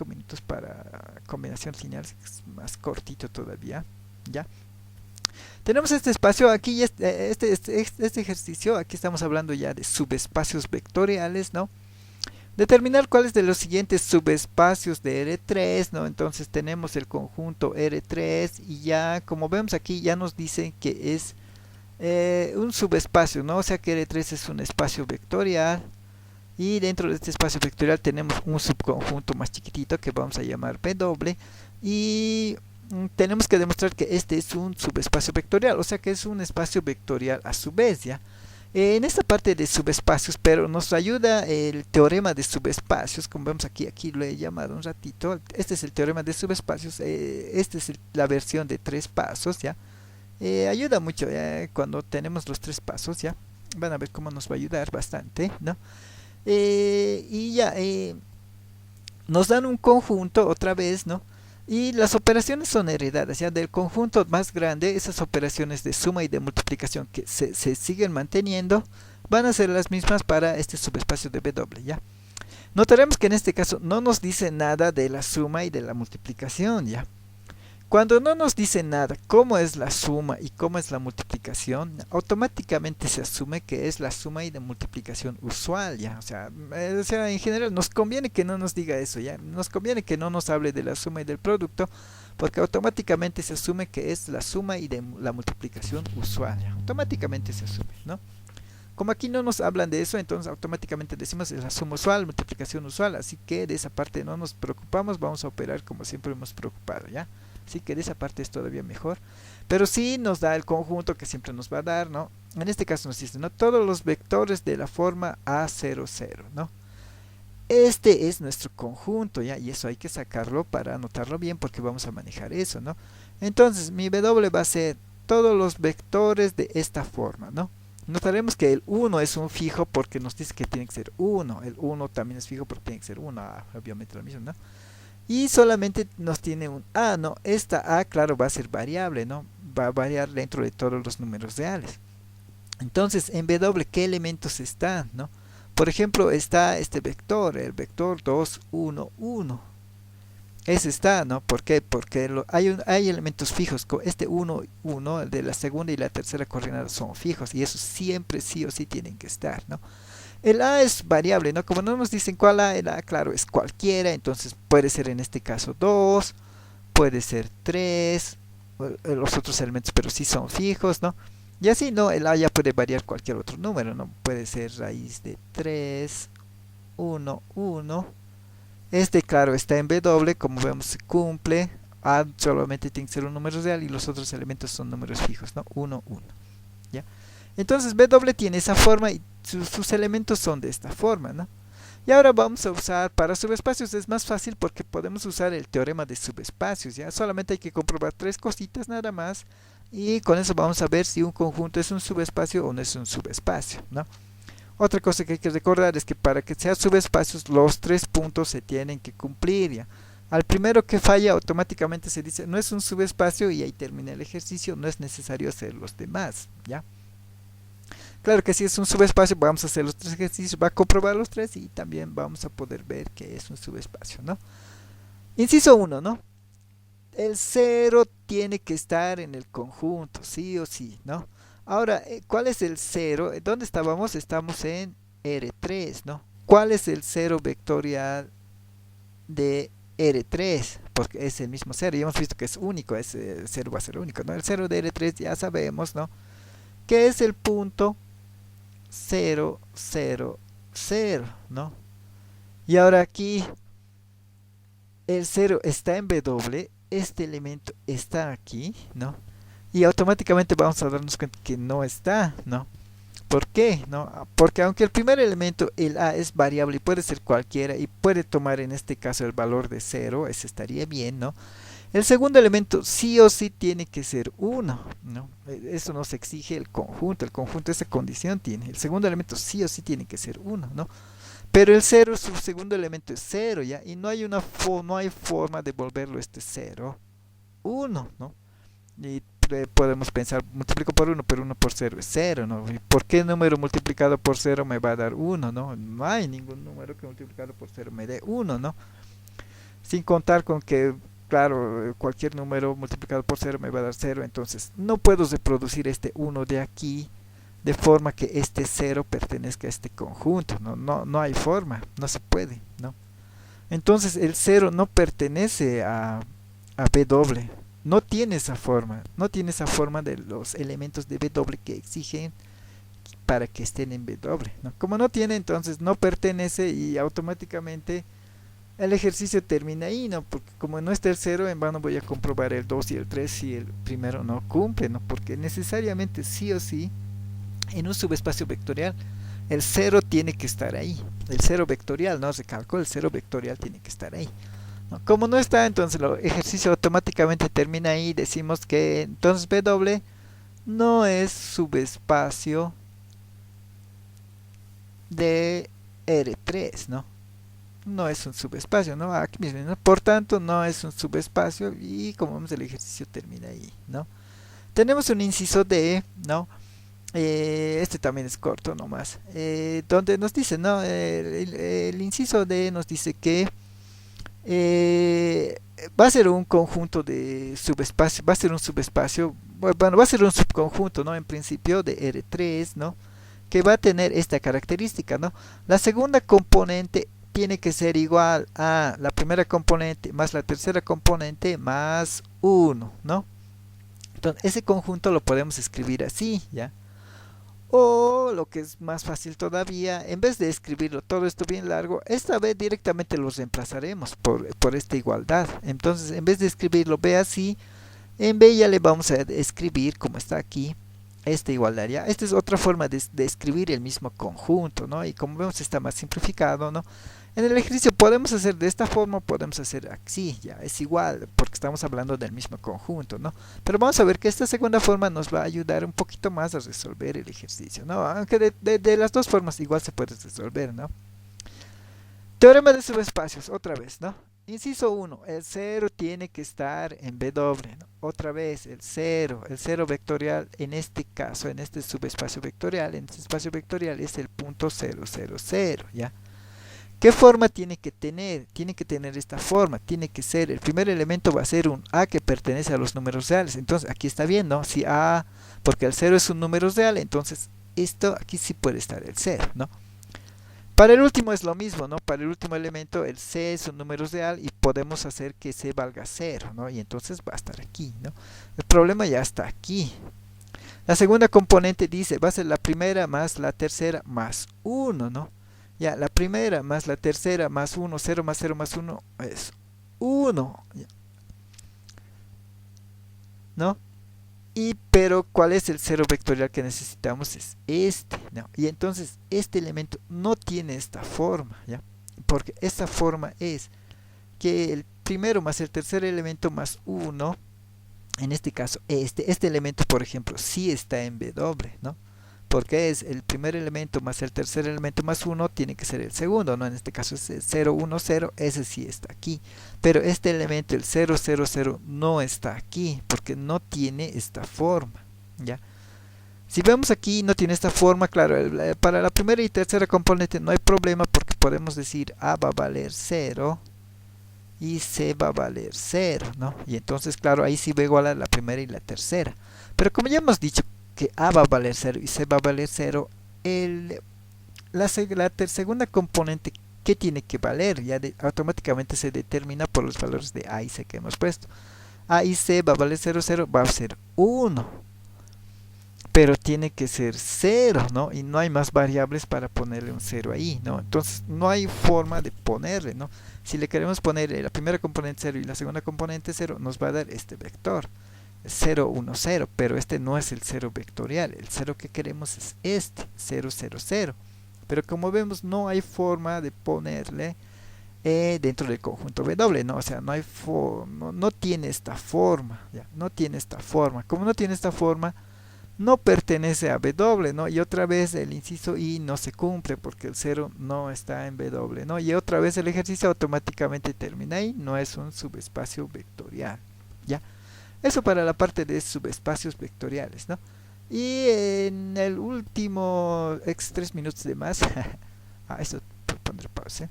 minutos para combinación lineal, es más cortito todavía, ¿ya? Tenemos este espacio aquí, este ejercicio, aquí estamos hablando ya de subespacios vectoriales, ¿no? Determinar cuáles de los siguientes subespacios de R3, ¿no? Entonces tenemos el conjunto R3 y ya, como vemos aquí, ya nos dice que es un subespacio, ¿no? O sea que R3 es un espacio vectorial y dentro de este espacio vectorial tenemos un subconjunto más chiquitito que vamos a llamar W y tenemos que demostrar que este es un subespacio vectorial, o sea que es un espacio vectorial a su vez, ¿ya? En esta parte de subespacios, pero nos ayuda el teorema de subespacios, como vemos aquí, aquí lo he llamado un ratito, este es el teorema de subespacios, esta es la versión de 3 pasos, ¿ya? Ayuda mucho cuando tenemos los 3 pasos, ¿ya? Van a ver cómo nos va a ayudar bastante, ¿no? Y ya, nos dan un conjunto otra vez, ¿no? Y las operaciones son heredadas, ya del conjunto más grande, esas operaciones de suma y de multiplicación que se siguen manteniendo, van a ser las mismas para este subespacio de W, ¿ya? Notaremos que en este caso no nos dice nada de la suma y de la multiplicación, ¿ya? Cuando no nos dice nada cómo es la suma y cómo es la multiplicación, automáticamente se asume que es la suma y la multiplicación usual, ¿ya? O sea, en general nos conviene que no nos diga eso, ¿ya? Nos conviene que no nos hable de la suma y del producto, porque automáticamente se asume que es la suma y de la multiplicación usual, ¿ya? Automáticamente se asume, ¿no? Como aquí no nos hablan de eso, entonces automáticamente decimos es la suma usual, multiplicación usual, así que de esa parte no nos preocupamos, vamos a operar como siempre hemos preocupado, ¿ya? Así que de esa parte es todavía mejor. Pero sí nos da el conjunto que siempre nos va a dar, ¿no? En este caso nos dice, ¿no? Todos los vectores de la forma A00, ¿no? Este es nuestro conjunto, ¿ya? Y eso hay que sacarlo para anotarlo bien porque vamos a manejar eso, ¿no? Entonces, mi W va a ser todos los vectores de esta forma, ¿no? Notaremos que el 1 es un fijo porque nos dice que tiene que ser 1. El 1 también es fijo porque tiene que ser 1. Obviamente lo mismo, ¿no? Y solamente nos tiene un A, ¿no? Esta A, claro, va a ser variable, ¿no? Va a variar dentro de todos los números reales. Entonces, en W, ¿qué elementos están, no? Por ejemplo, está este vector, el vector 2, 1, 1. Ese está, ¿no? ¿Por qué? Porque hay elementos fijos. Este 1, 1 de la segunda y la tercera coordenada son fijos y esos siempre sí o sí tienen que estar, ¿no? El A es variable, ¿no? Como no nos dicen cuál A, el A, claro, es cualquiera, entonces puede ser en este caso 2, puede ser 3, los otros elementos, pero sí son fijos, ¿no? Y así, ¿no? El A ya puede variar cualquier otro número, ¿no? Puede ser raíz de 3, 1, 1. Este, claro, está en W, como vemos, se cumple. A solamente tiene que ser un número real y los otros elementos son números fijos, ¿no? 1, 1. ¿Ya? Entonces W tiene esa forma y sus elementos son de esta forma, ¿no? Y ahora vamos a usar para subespacios, es más fácil porque podemos usar el teorema de subespacios, ¿ya? Solamente hay que comprobar 3 cositas nada más y con eso vamos a ver si un conjunto es un subespacio o no es un subespacio, ¿no? Otra cosa que hay que recordar es que para que sea subespacios los 3 puntos se tienen que cumplir, ¿ya? Al primero que falla automáticamente se dice no es un subespacio y ahí termina el ejercicio, no es necesario hacer los demás, ¿ya? Claro que si es un subespacio, vamos a hacer los 3 ejercicios, va a comprobar los 3 y también vamos a poder ver que es un subespacio, ¿no? Inciso 1, ¿no? El 0 tiene que estar en el conjunto, sí o sí, ¿no? Ahora, ¿cuál es el 0? ¿Dónde estábamos? Estamos en R3, ¿no? ¿Cuál es el 0 vectorial de R3? Porque es el mismo 0, ya hemos visto que es único, ese 0 va a ser único, ¿no? El 0 de R3 ya sabemos, ¿no? Que es el punto 0, 0, 0, ¿no? Y ahora aquí el 0 está en W, este elemento está aquí, ¿no? Y automáticamente vamos a darnos cuenta que no está, ¿no? ¿Por qué? ¿No? Porque aunque el primer elemento, el A, es variable y puede ser cualquiera y puede tomar en este caso el valor de 0, ese estaría bien, ¿no? El segundo elemento sí o sí tiene que ser 1, ¿no? Eso nos exige el conjunto esa condición tiene. El segundo elemento sí o sí tiene que ser 1, ¿no? Pero el 0, su segundo elemento es 0, ¿ya? Y no hay, no hay forma de volverlo este 0, 1, ¿no? Y podemos pensar, multiplico por 1, pero 1 por 0 es 0, ¿no? ¿Y por qué número multiplicado por 0 me va a dar 1, ¿no? No hay ningún número que multiplicado por 0 me dé 1, ¿no? sin contar con que, claro, cualquier número multiplicado por cero me va a dar cero, entonces no puedo reproducir este uno de aquí de forma que este cero pertenezca a este conjunto, no hay forma, no se puede, ¿no? Entonces el cero no pertenece a B doble, no tiene esa forma, no tiene esa forma de los elementos de B doble que exigen para que estén en B doble, ¿no? Como no tiene, entonces no pertenece y automáticamente el ejercicio termina ahí, ¿no? Porque como no está el cero, en vano voy a comprobar el 2 y el 3 si el primero no cumple, ¿no? Porque necesariamente sí o sí en un subespacio vectorial el cero tiene que estar ahí, el cero vectorial, no recalco, el cero vectorial tiene que estar ahí, ¿no? Como no está, entonces el ejercicio automáticamente termina ahí, decimos que entonces B doble no es subespacio de R3, ¿no? No es un subespacio, ¿no? Aquí mismo, ¿no? Por tanto, no es un subespacio y como vemos el ejercicio termina ahí, ¿no? Tenemos un inciso D, ¿no? Este también es corto nomás, donde nos dice, ¿no? El inciso D nos dice que eh, va a ser un conjunto de subespacio, va a ser un subespacio, bueno, va a ser un subconjunto, ¿no? En principio de R3, ¿no? Que va a tener esta característica, ¿no? La segunda componente tiene que ser igual a la primera componente más la tercera componente más 1, ¿no? Entonces, ese conjunto lo podemos escribir así, ¿ya? O lo que es más fácil todavía, en vez de escribirlo todo esto bien largo, esta vez directamente los reemplazaremos por esta igualdad. Entonces, en vez de escribirlo B así, en B ya le vamos a escribir, como está aquí, esta igualdad. ¿Ya? Esta es otra forma de escribir el mismo conjunto, ¿no? Y como vemos está más simplificado, ¿no? En el ejercicio podemos hacer de esta forma, podemos hacer así, ya es igual, porque estamos hablando del mismo conjunto, ¿no? Pero vamos a ver que esta segunda forma nos va a ayudar un poquito más a resolver el ejercicio, ¿no? Aunque de las dos formas igual se puede resolver, ¿no? Teorema de subespacios, otra vez, ¿no? Inciso 1, el cero tiene que estar en B doble, ¿no? Otra vez, el cero vectorial, en este caso, en este subespacio vectorial, en este espacio vectorial es el punto 000, ¿ya? ¿Qué forma tiene que tener? Tiene que tener esta forma, tiene que ser, el primer elemento va a ser un A que pertenece a los números reales, entonces aquí está bien, ¿no? Si A, porque el 0 es un número real, entonces esto aquí sí puede estar el 0, ¿no? Para el último es lo mismo, ¿no? Para el último elemento el C es un número real y podemos hacer que C valga 0, ¿no? Y entonces va a estar aquí, ¿no? El problema ya está aquí. La segunda componente dice, va a ser la primera más la tercera más 1, ¿no? Ya, la primera más la tercera más 1, 0 más 0 más 1 es 1, ¿no? Pero ¿cuál es el cero vectorial que necesitamos? Es este, ¿no? Y entonces este elemento no tiene esta forma, ¿ya? Porque esta forma es que el primero más el tercer elemento más 1, en este caso este elemento por ejemplo sí está en B doble, ¿no? Porque es el primer elemento más el tercer elemento más 1 tiene que ser el segundo, ¿no? En este caso es el 0, 1, 0, ese sí está aquí. Pero este elemento, el 0, 0, 0, no está aquí, porque no tiene esta forma, ¿ya? Si vemos aquí, no tiene esta forma, claro, para la primera y tercera componente no hay problema, porque podemos decir A va a valer 0 y C va a valer 0, ¿no? Y entonces, claro, ahí sí va a igualar la primera y la tercera. Pero como ya hemos dicho que A va a valer 0 y C va a valer 0, la segunda componente que tiene que valer ya automáticamente se determina por los valores de A y C que hemos puesto. A y C va a valer 0, 0, va a ser 1. Pero tiene que ser 0, ¿no? Y no hay más variables para ponerle un 0 ahí, ¿no? Entonces no hay forma de ponerle, ¿no? Si le queremos poner la primera componente 0 y la segunda componente 0, nos va a dar este vector. 0, 1, 0, pero este no es el 0 vectorial, el 0 que queremos es este, 0, 0, 0. Pero como vemos no hay forma de ponerle dentro del conjunto W, ¿no? O sea, no hay no tiene esta forma, ¿ya? No tiene esta forma. Como no tiene esta forma, no pertenece a W, ¿no? Y otra vez el inciso I no se cumple porque el 0 no está en W, ¿no? Y otra vez el ejercicio automáticamente termina ahí, no es un subespacio vectorial, ¿ya? Eso para la parte de subespacios vectoriales, ¿no? Y en el último 3 minutos de más, eso pondré pausa.